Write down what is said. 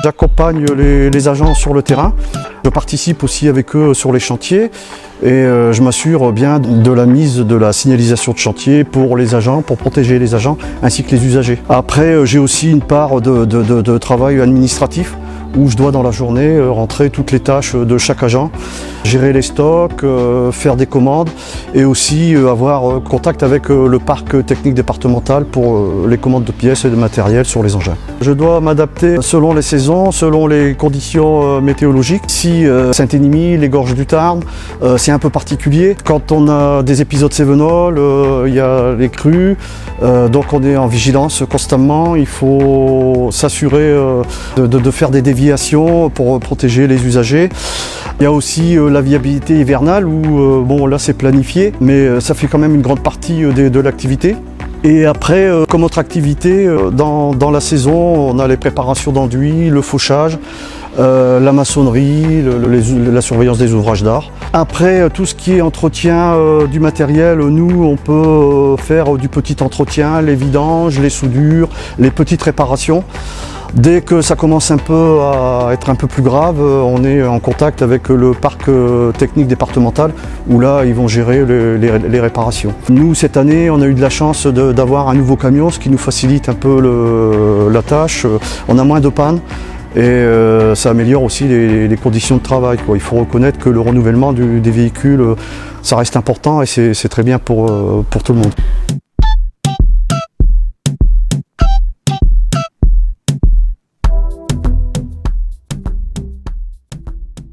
J'accompagne les agents sur le terrain. Je participe aussi avec eux sur les chantiers et je m'assure bien de la mise de la signalisation de chantier pour les agents, pour protéger les agents ainsi que les usagers. Après, j'ai aussi une part de travail administratif où je dois dans la journée rentrer toutes les tâches de chaque agent, gérer les stocks, faire des commandes et aussi avoir contact avec le parc technique départemental pour les commandes de pièces et de matériel sur les engins. Je dois m'adapter selon les saisons, selon les conditions météorologiques. Ici, Saint-Énimie, les gorges du Tarn, c'est un peu particulier. Quand on a des épisodes cévenols, il y a les crues, donc on est en vigilance constamment. Il faut s'assurer de faire des déviations pour protéger les usagers. Il y a aussi la viabilité hivernale où, bon là c'est planifié, mais ça fait quand même une grande partie de l'activité. Et après, comme autre activité, dans la saison, on a les préparations d'enduit, le fauchage, la maçonnerie, la surveillance des ouvrages d'art. Après, tout ce qui est entretien du matériel, nous, on peut faire du petit entretien, les vidanges, les soudures, les petites réparations. Dès que ça commence un peu à être un peu plus grave, on est en contact avec le parc technique départemental où là ils vont gérer les réparations. Nous cette année on a eu de la chance d'avoir un nouveau camion, ce qui nous facilite un peu la tâche. On a moins de pannes et ça améliore aussi les conditions de travail, quoi. Il faut reconnaître que le renouvellement des véhicules ça reste important et c'est très bien pour tout le monde.